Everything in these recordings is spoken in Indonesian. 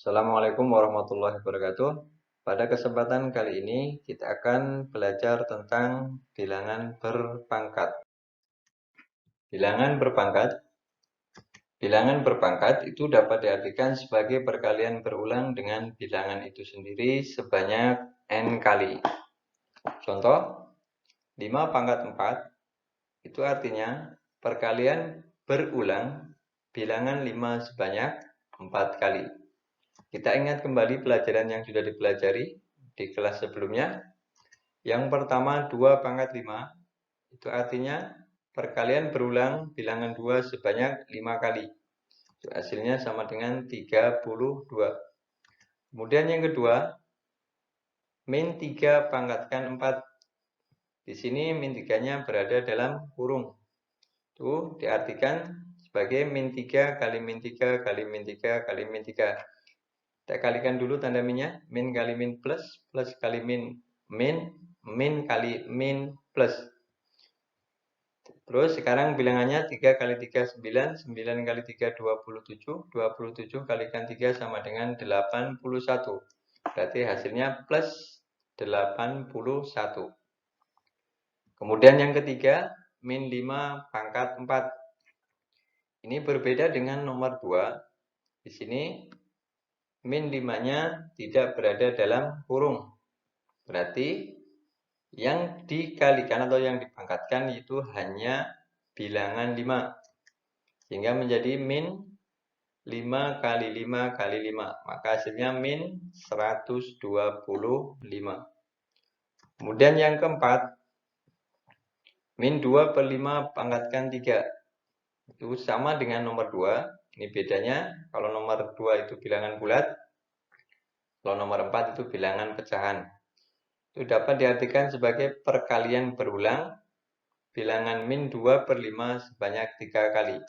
Assalamualaikum warahmatullahi wabarakatuh. Pada kesempatan kali ini kita akan belajar tentang bilangan berpangkat. Bilangan berpangkat. Bilangan berpangkat itu dapat diartikan sebagai perkalian berulang dengan bilangan itu sendiri sebanyak n kali. Contoh, 5 pangkat 4 itu artinya perkalian berulang bilangan 5 sebanyak 4 kali. Kita ingat kembali pelajaran yang sudah dipelajari di kelas sebelumnya. Yang pertama 2 pangkat 5 itu artinya perkalian berulang bilangan 2 sebanyak 5 kali. Itu hasilnya sama dengan 32. Kemudian yang kedua, min 3 pangkatkan 4. Di sini min 3-nya berada dalam kurung. Itu diartikan sebagai min 3 kali min 3 kali min 3 kali min 3. Kita kalikan dulu tanda minnya, min kali min plus, plus kali min, min kali min plus. Terus sekarang bilangannya 3 kali 3 9, 9 kali 3 27, 27 kalikan 3 sama dengan 81. Berarti hasilnya plus 81. Kemudian yang ketiga, min 5 pangkat 4. Ini berbeda dengan nomor 2. Di sini min 5-nya tidak berada dalam kurung. Berarti yang dikalikan atau yang dipangkatkan itu hanya bilangan 5. Sehingga menjadi min 5 kali 5 kali 5. Maka hasilnya min 125. Kemudian yang keempat, min 2 per 5 pangkatkan 3. Itu sama dengan nomor 2. Ini bedanya, kalau nomor 2 itu bilangan bulat, kalau nomor 4 itu bilangan pecahan. Itu dapat diartikan sebagai perkalian berulang bilangan min 2 per 5 sebanyak 3 kali.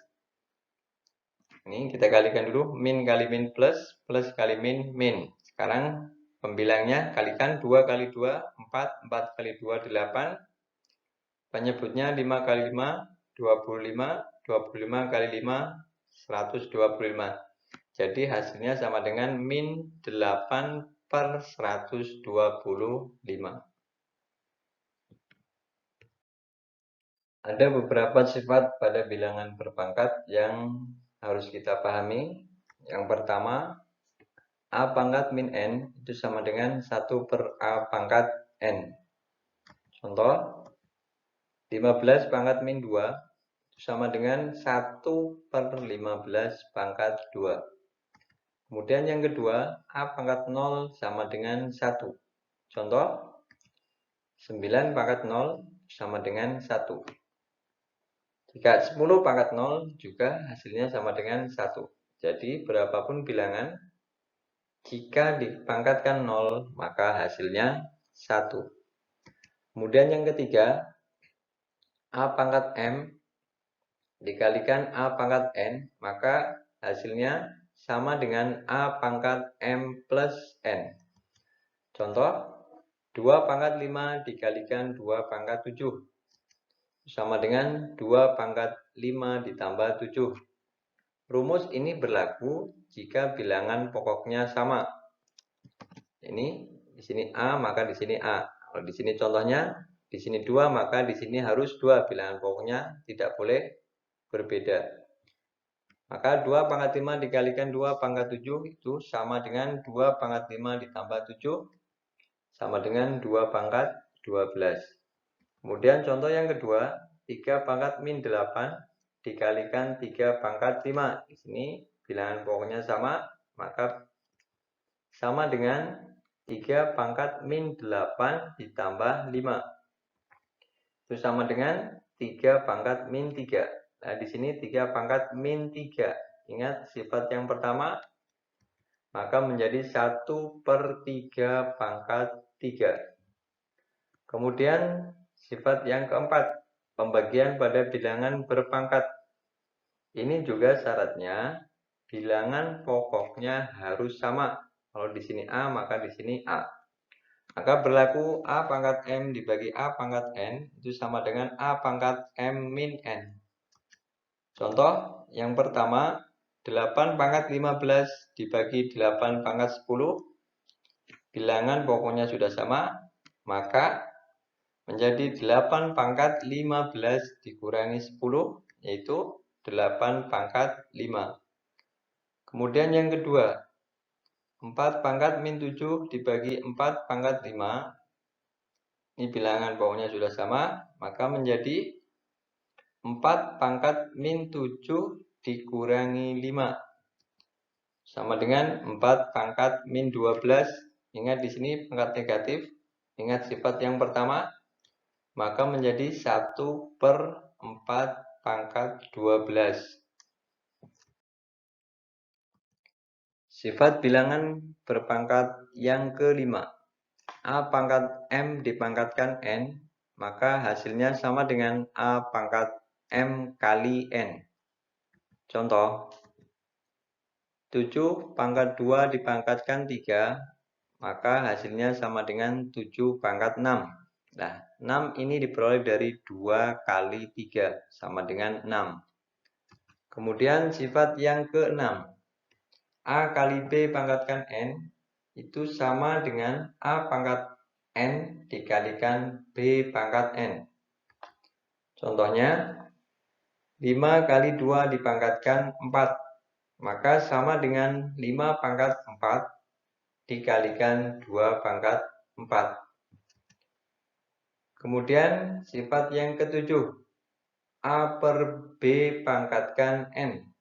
Ini kita kalikan dulu, min kali min plus, plus kali min, min. Sekarang pembilangnya kalikan 2 kali 2, 4, 4 kali 2, 8. Penyebutnya 5 kali 5, 25, 25 kali 5, 125. Jadi hasilnya sama dengan min 8 per 125. Ada beberapa sifat pada bilangan berpangkat yang harus kita pahami. Yang pertama, A pangkat min N itu sama dengan 1 per A pangkat N. Contoh, 15 pangkat min 2 itu sama dengan 1 per 15 pangkat 2. Kemudian yang kedua, A pangkat 0 sama dengan 1. Contoh, 9 pangkat 0 sama dengan 1. Jika 10 pangkat 0 juga hasilnya sama dengan 1. Jadi berapapun bilangan, jika dipangkatkan 0 maka hasilnya 1. Kemudian yang ketiga, A pangkat M dikalikan A pangkat N, maka hasilnya sama dengan A pangkat M plus N. Contoh, 2 pangkat 5 dikalikan 2 pangkat 7. Sama dengan 2 pangkat 5 ditambah 7. Rumus ini berlaku jika bilangan pokoknya sama. Ini di sini A, maka di sini A. Kalau di sini contohnya, di sini 2, maka di sini harus 2. Bilangan pokoknya tidak boleh berbeda. Maka 2 pangkat 5 dikalikan 2 pangkat 7 itu sama dengan 2 pangkat 5 ditambah 7 sama dengan 2 pangkat 12. Kemudian contoh yang kedua, 3 pangkat min 8 dikalikan 3 pangkat 5. Di sini bilangan pokoknya sama, maka sama dengan 3 pangkat min 8 ditambah 5. Itu sama dengan 3 pangkat min 3. Nah, di sini 3 pangkat min 3. Ingat sifat yang pertama, maka menjadi 1 per 3 pangkat 3. Kemudian sifat yang keempat, pembagian pada bilangan berpangkat. Ini juga syaratnya bilangan pokoknya harus sama. Kalau di sini A, maka di sini A. Maka berlaku A pangkat M dibagi A pangkat N itu sama dengan A pangkat M min N. Contoh yang pertama, 8 pangkat 15 dibagi 8 pangkat 10. Bilangan pokoknya sudah sama, maka menjadi 8 pangkat 15 dikurangi 10, yaitu 8 pangkat 5. Kemudian yang kedua, 4 pangkat min 7 dibagi 4 pangkat 5. Ini bilangan pokoknya sudah sama, maka menjadi 4 pangkat min 7 dikurangi 5. Sama dengan 4 pangkat min 12. Ingat di sini pangkat negatif. Ingat sifat yang pertama. Maka menjadi 1/4 pangkat 12. Sifat bilangan berpangkat yang kelima. A pangkat M dipangkatkan N, maka hasilnya sama dengan A pangkat M kali N. Contoh, 7 pangkat 2 dipangkatkan 3, maka hasilnya sama dengan 7 pangkat 6. Nah, 6 ini diperoleh dari 2 kali 3, sama dengan 6. Kemudian sifat yang keenam, A kali B pangkatkan N, itu sama dengan A pangkat N dikalikan B pangkat N. Contohnya, 5 kali 2 dipangkatkan 4, maka sama dengan 5 pangkat 4 dikalikan 2 pangkat 4. Kemudian sifat yang ketujuh, A per B pangkatkan N,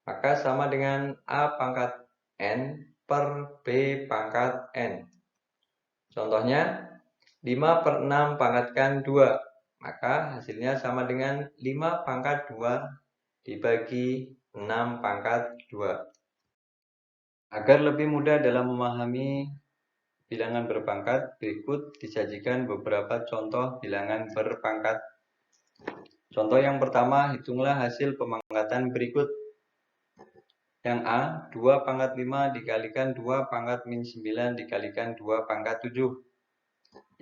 maka sama dengan A pangkat N per B pangkat N. Contohnya, 5 per 6 pangkatkan 2, maka hasilnya sama dengan 5 pangkat 2 dibagi 6 pangkat 2. Agar lebih mudah dalam memahami bilangan berpangkat, berikut disajikan beberapa contoh bilangan berpangkat. Contoh yang pertama, hitunglah hasil pemangkatan berikut. Yang A, 2 pangkat 5 dikalikan 2 pangkat min 9 dikalikan 2 pangkat 7.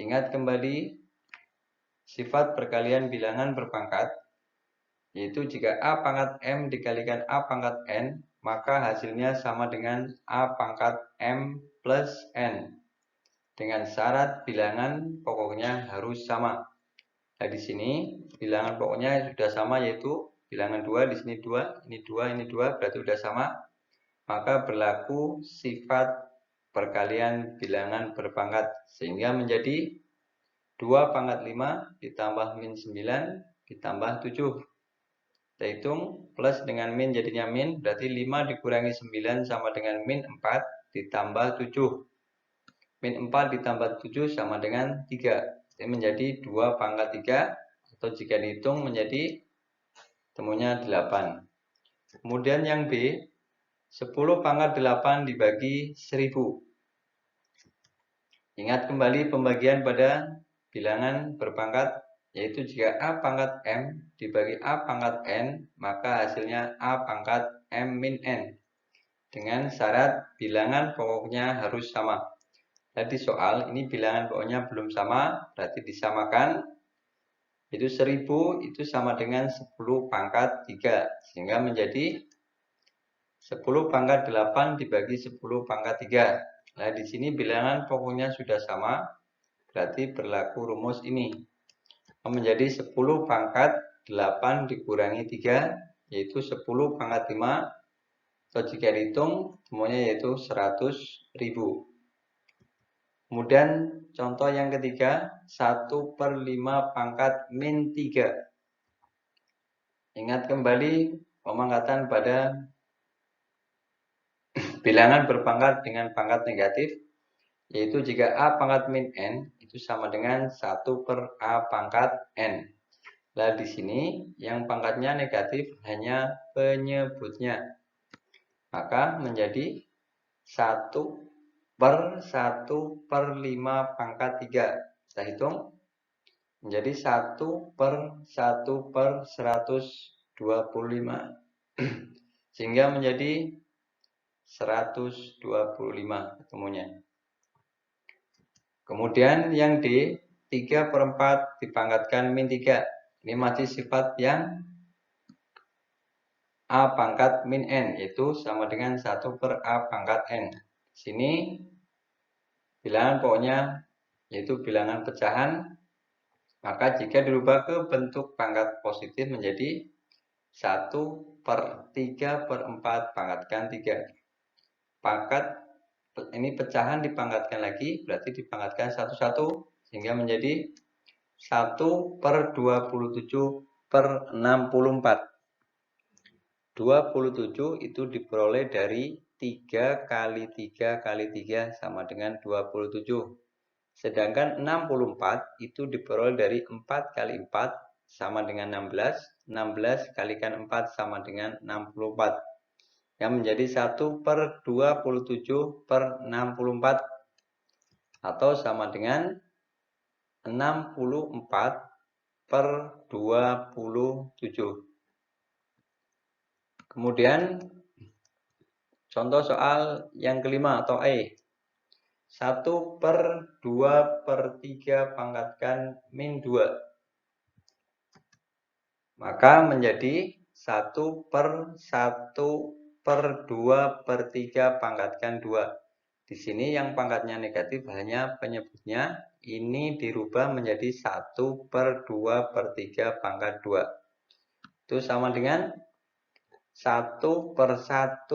Ingat kembali sifat perkalian bilangan berpangkat, yaitu jika A pangkat M dikalikan A pangkat N, maka hasilnya sama dengan A pangkat M plus N. Dengan syarat bilangan pokoknya harus sama. Nah, di sini bilangan pokoknya sudah sama, yaitu bilangan 2, di sini 2, ini 2, ini 2, berarti sudah sama. Maka berlaku sifat perkalian bilangan berpangkat, sehingga menjadi 2 pangkat 5 ditambah min 9 ditambah 7. Kita hitung, plus dengan min jadinya min, berarti 5 dikurangi 9 sama dengan min 4 ditambah 7. Min 4 ditambah 7 sama dengan 3. Ini menjadi 2 pangkat 3, atau jika dihitung menjadi temunya 8. Kemudian yang B, 10 pangkat 8 dibagi 1000. Ingat kembali pembagian pada bilangan berpangkat, yaitu jika A pangkat M dibagi A pangkat N, maka hasilnya A pangkat M min N. Dengan syarat bilangan pokoknya harus sama. Tadi soal ini bilangan pokoknya belum sama, berarti disamakan. Itu 1000 itu sama dengan 10 pangkat 3, sehingga menjadi 10 pangkat 8 dibagi 10 pangkat 3. Nah, di sini bilangan pokoknya sudah sama, berarti berlaku rumus ini. Menjadi 10 pangkat 8 dikurangi 3, yaitu 10 pangkat 5, atau jika dihitung semuanya yaitu 100.000. Kemudian contoh yang ketiga, 1/5 pangkat min 3. Ingat kembali pemangkatan pada bilangan berpangkat dengan pangkat negatif, yaitu jika A pangkat min N itu sama dengan 1/A pangkat N. Nah, di sini yang pangkatnya negatif hanya penyebutnya. Maka menjadi 1/1/5 pangkat 3. Kita hitung menjadi 1/1/125. Sehingga menjadi 125 ketemunya. Kemudian yang D, 3/4 dipangkatkan min 3. Ini masih sifat yang A pangkat min N, itu sama dengan 1 per A pangkat N. Sini bilangan pokoknya yaitu bilangan pecahan, maka jika dirubah ke bentuk pangkat positif menjadi 1 per 3 per 4 pangkatkan 3. Pangkat ini pecahan dipangkatkan lagi, berarti dipangkatkan satu-satu, sehingga menjadi 1 per 27 per 64. 27 itu diperoleh dari 3 kali 3 kali 3 sama dengan 27. Sedangkan 64 itu diperoleh dari 4 kali 4 sama dengan 16. 16 kalikan 4 sama dengan 64. Yang menjadi 1 per 27 per 64. Atau sama dengan 64 per 27. Kemudian contoh soal yang kelima atau E. 1 per 2 per 3 pangkatkan min 2. Maka menjadi 1 per 1 per 2 per 3 pangkatkan 2. Di sini yang pangkatnya negatif hanya penyebutnya. Ini dirubah menjadi 1 per 2 per 3 pangkat 2. Itu sama dengan 1 per 1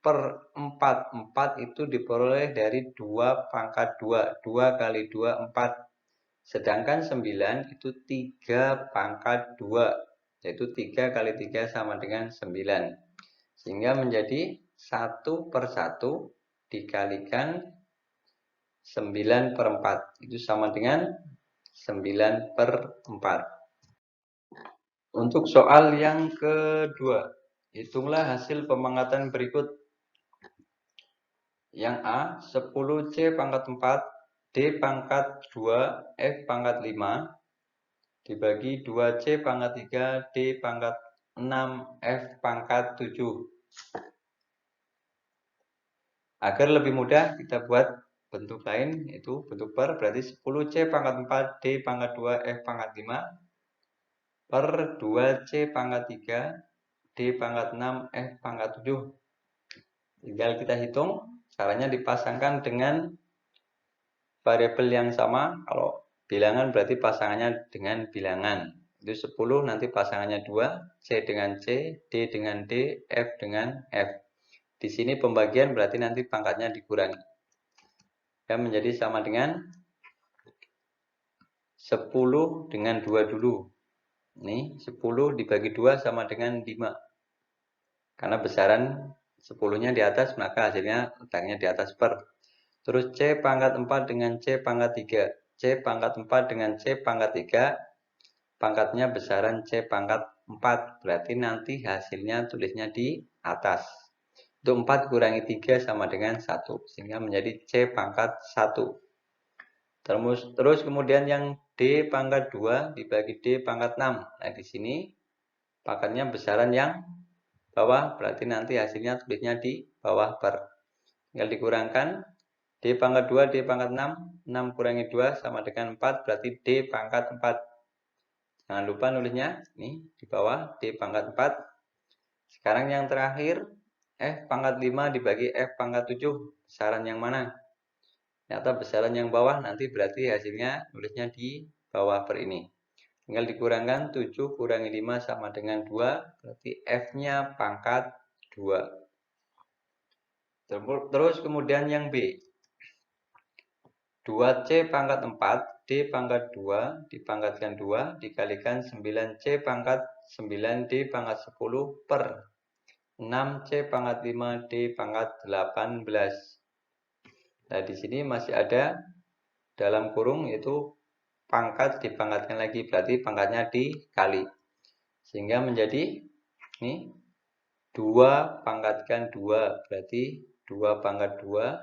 per 4. 4 itu diperoleh dari 2 pangkat 2. 2 kali 2, 4. Sedangkan 9 itu 3 pangkat 2. Yaitu 3 kali 3 sama dengan 9. Sehingga menjadi 1 per 1 dikalikan 9 per 4. Itu sama dengan 9 per 4. Untuk soal yang kedua, hitunglah hasil pemangkatan berikut. Yang A, 10C pangkat 4, D pangkat 2, F pangkat 5, dibagi 2C pangkat 3, D pangkat 6, F pangkat 7. Agar lebih mudah kita buat bentuk lain, yaitu bentuk per, berarti 10C pangkat 4, D pangkat 2, F pangkat 5, per 2C pangkat 3, D pangkat 6, F pangkat 7. Tinggal kita hitung, caranya dipasangkan dengan variabel yang sama. Kalau bilangan berarti pasangannya dengan bilangan. Itu 10, nanti pasangannya 2, C dengan C, D dengan D, F dengan F. Di sini pembagian berarti nanti pangkatnya dikurangi. Ya, menjadi sama dengan 10 dengan 2 dulu. Ini 10 dibagi 2 sama dengan 5. Karena besaran 10-nya di atas, maka hasilnya letaknya di atas per. Terus C pangkat 4 dengan C pangkat 3. C pangkat 4 dengan C pangkat 3. Pangkatnya besaran C pangkat 4. Berarti nanti hasilnya tulisnya di atas. Itu 4 kurangi 3 sama dengan 1. Sehingga menjadi C pangkat 1. Terus kemudian yang D pangkat 2 dibagi D pangkat 6. Nah, di sini pangkatnya besaran yang bawah, berarti nanti hasilnya tulisnya di bawah per. Tinggal dikurangkan, D pangkat 2, D pangkat 6, 6 kurangi 2 sama dengan 4, berarti D pangkat 4. Jangan lupa nulisnya, ini di bawah, D pangkat 4. Sekarang yang terakhir, F pangkat 5 dibagi F pangkat 7, besaran yang mana? Ternyata besaran yang bawah, nanti berarti hasilnya nulisnya di bawah per ini. Tinggal dikurangkan, 7 kurangi 5 sama dengan 2, berarti F-nya pangkat 2. Terus kemudian yang B. 2C pangkat 4, D pangkat 2, dipangkatkan 2, dikalikan 9C pangkat 9, D pangkat 10 per 6C pangkat 5, D pangkat 18. Nah, di sini masih ada dalam kurung, yaitu pangkat dipangkatkan lagi, berarti pangkatnya dikali. Sehingga menjadi ini 2 pangkatkan 2, berarti 2 pangkat 2.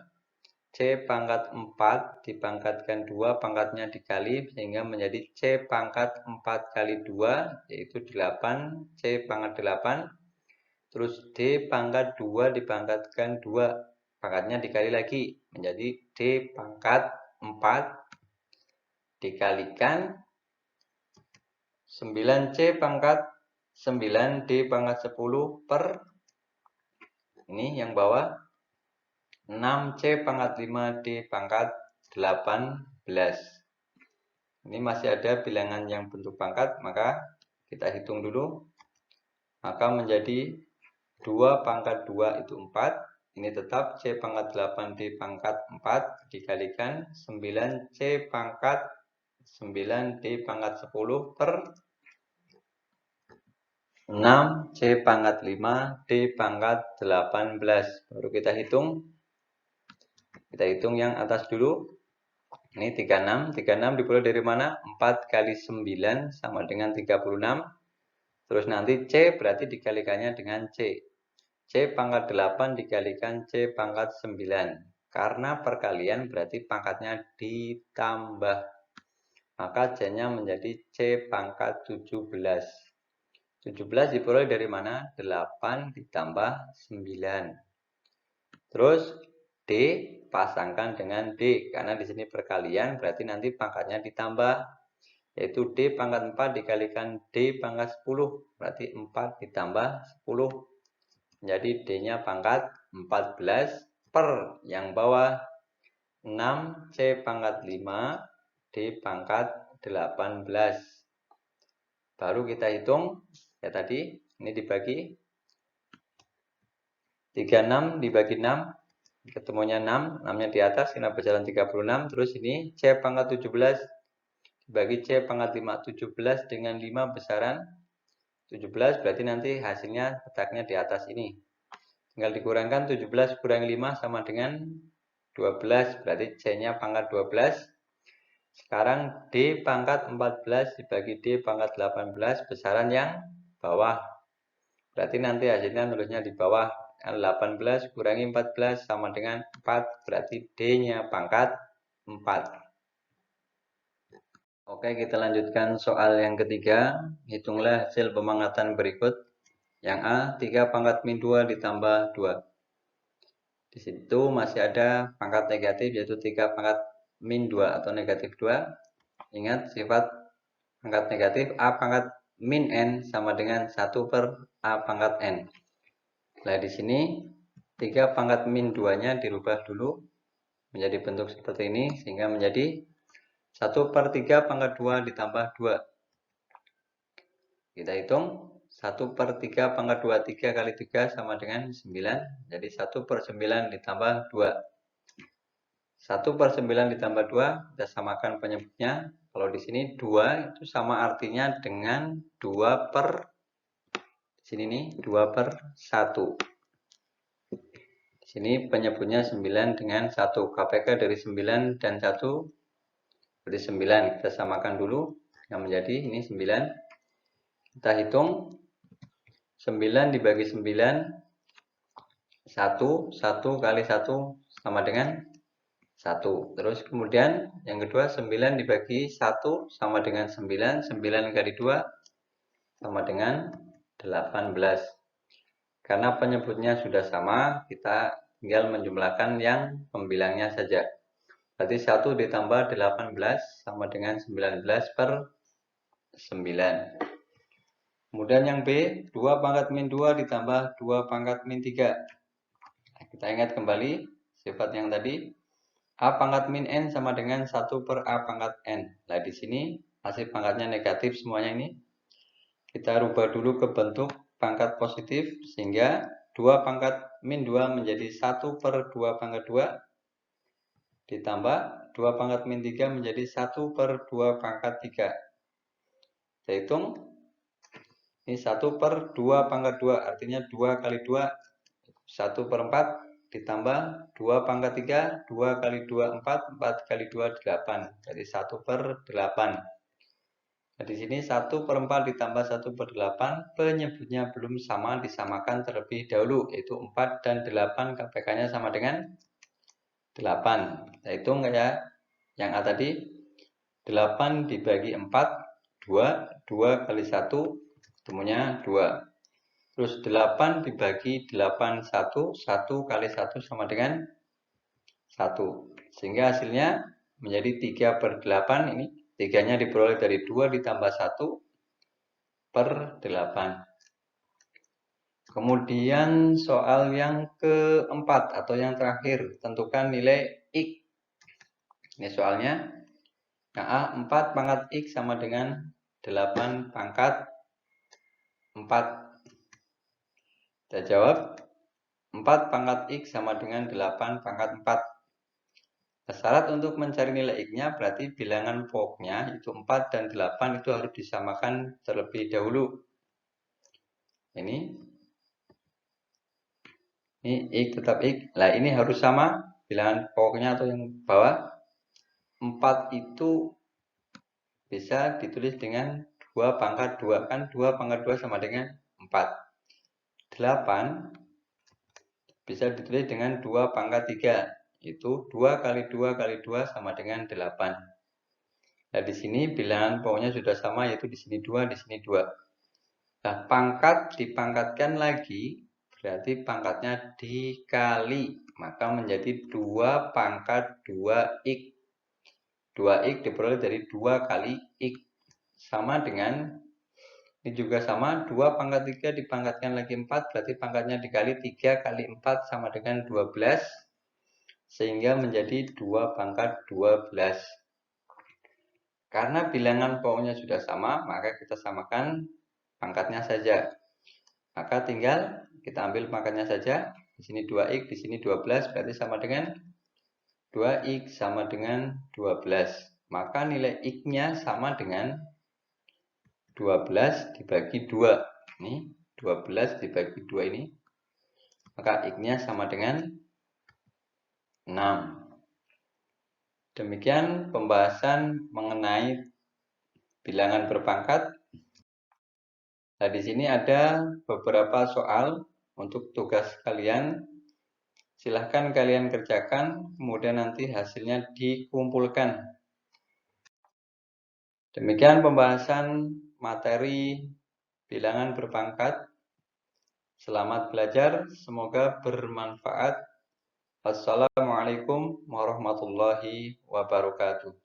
C pangkat 4 dipangkatkan 2, pangkatnya dikali, sehingga menjadi C pangkat 4 kali 2, yaitu 8, C pangkat 8. Terus D pangkat 2 dipangkatkan 2, pangkatnya dikali lagi, menjadi D pangkat 4 dikalikan 9C pangkat 9 D pangkat 10 per, ini yang bawah, 6 C pangkat 5 D pangkat 18. Ini masih ada bilangan yang bentuk pangkat, maka kita hitung dulu. Maka menjadi 2 pangkat 2 itu 4. Ini tetap C pangkat 8 D pangkat 4 dikalikan 9 C pangkat 9 D pangkat 10 per 6 C pangkat 5 D pangkat 18. Baru kita hitung. Kita hitung yang atas dulu. Ini 36. 36 diperoleh dari mana? 4 kali 9 sama dengan 36. Terus nanti C berarti dikalikannya dengan C. C pangkat 8 dikalikan C pangkat 9. Karena perkalian berarti pangkatnya ditambah. Maka C-nya menjadi C pangkat 17. 17 diperoleh dari mana? 8 ditambah 9. Terus D pasangkan dengan D. Karena di sini perkalian berarti nanti pangkatnya ditambah. Yaitu D pangkat 4 dikalikan D pangkat 10. Berarti 4 ditambah 10. Jadi D-nya pangkat 14 per yang bawah 6 C pangkat 5 D pangkat 18. Baru kita hitung ya tadi, ini dibagi 36 dibagi 6, ketemunya 6, 6-nya di atas, karena berjalan 36, terus ini C pangkat 17 dibagi C pangkat 5, 17 dengan 5 besaran 17, berarti nanti hasilnya letaknya di atas ini. Tinggal dikurangkan 17 kurangi 5 sama dengan 12, berarti C-nya pangkat 12. Sekarang D pangkat 14 dibagi D pangkat 18 besaran yang bawah. Berarti nanti hasilnya nulisnya di bawah. 18 kurangi 14 sama dengan 4, berarti D-nya pangkat 4. Oke, kita lanjutkan soal yang ketiga. Hitunglah hasil pemangkatan berikut. Yang A, 3 pangkat min 2 ditambah 2. Di situ masih ada pangkat negatif, yaitu 3 pangkat min 2 atau negatif 2. Ingat sifat pangkat negatif, A pangkat min N sama dengan 1 per A pangkat N. Nah, di sini 3 pangkat min 2-nya dirubah dulu menjadi bentuk seperti ini, sehingga menjadi 1 per 3 pangkat 2 ditambah 2. Kita hitung 1 per 3 pangkat 2, 3 kali 3 sama dengan 9. Jadi 1 per 9 ditambah 2. 1 per 9 ditambah 2, kita samakan penyebutnya. Kalau di sini 2 itu sama artinya dengan 2 per, di sini nih 2 per 1. Di sini penyebutnya 9 dengan 1. KPK dari 9 dan 1 berarti 9. Kita samakan dulu yang menjadi ini 9. Kita hitung 9 dibagi 9, 1 kali 1 sama dengan 1. Terus kemudian yang kedua 9 dibagi 1 sama dengan 9. 9 kali 2 sama dengan 18. Karena penyebutnya sudah sama, kita tinggal menjumlahkan yang pembilangnya saja. Berarti 1 ditambah 18 sama dengan 19 per 9. Kemudian yang B, 2 pangkat min 2 ditambah 2 pangkat min 3. Nah, kita ingat kembali sifat yang tadi. A pangkat min N sama dengan 1 per A pangkat N. Nah, di sini masih pangkatnya negatif semuanya ini. Kita rubah dulu ke bentuk pangkat positif, sehingga 2 pangkat min 2 menjadi 1 per 2 pangkat 2. Ditambah 2 pangkat min 3 menjadi 1 per 2 pangkat 3. Kita hitung. Ini 1 per 2 pangkat 2, artinya 2 kali 2, 1 per 4. Ditambah 2 pangkat 3, 2 kali 2, 4, 4 kali 2, 8. Jadi 1 per 8. Nah, di sini 1 per 4 ditambah 1 per 8, penyebutnya belum sama, disamakan terlebih dahulu, yaitu 4 dan 8, KPK-nya sama dengan 8. Kita hitung ya, yang A tadi, 8 dibagi 4, 2, 2 kali 1, ketemunya 2. Terus 8 dibagi 8, 1, 1 kali 1 sama dengan 1. Sehingga hasilnya menjadi 3 per 8 ini. 3-nya diperoleh dari 2 ditambah 1. per 8. Kemudian soal yang keempat atau yang terakhir, tentukan nilai X. Ini soalnya, nah, 4 pangkat X sama dengan 8 pangkat 4. Kita jawab, 4 pangkat X sama dengan 8 pangkat 4. Syarat untuk mencari nilai X-nya berarti bilangan pokoknya itu 4 dan 8 itu harus disamakan terlebih dahulu. Ini X tetap X. Nah, ini harus sama bilangan pokoknya atau yang bawah. 4 itu bisa ditulis dengan 2 pangkat 2. Kan 2 pangkat 2 sama dengan 4. 8 bisa ditulis dengan 2 pangkat 3. Itu 2 kali 2 kali 2 sama dengan 8. Nah, di sini bilangan pokoknya sudah sama, yaitu di sini 2, di sini 2. Nah, pangkat dipangkatkan lagi, berarti pangkatnya dikali. Maka menjadi 2 pangkat 2X. 2X diperoleh dari 2 kali X. Sama dengan, ini juga sama, 2 pangkat 3 dipangkatkan lagi 4, berarti pangkatnya dikali 3 kali 4 sama dengan 12. Sehingga menjadi 2 pangkat 12. Karena bilangan pokoknya sudah sama, maka kita samakan pangkatnya saja. Maka tinggal kita ambil pangkatnya saja. Di sini 2X, di sini 12, berarti sama dengan 2X sama dengan 12. Maka nilai X-nya sama dengan 12 dibagi 2. Ini 12 dibagi 2 ini. Maka X-nya sama dengan 6. Demikian pembahasan mengenai bilangan berpangkat. Nah, di sini ada beberapa soal untuk tugas kalian. Silahkan kalian kerjakan, kemudian nanti hasilnya dikumpulkan. Demikian pembahasan materi bilangan berpangkat. Selamat belajar, semoga bermanfaat. Assalamualaikum warahmatullahi wabarakatuh.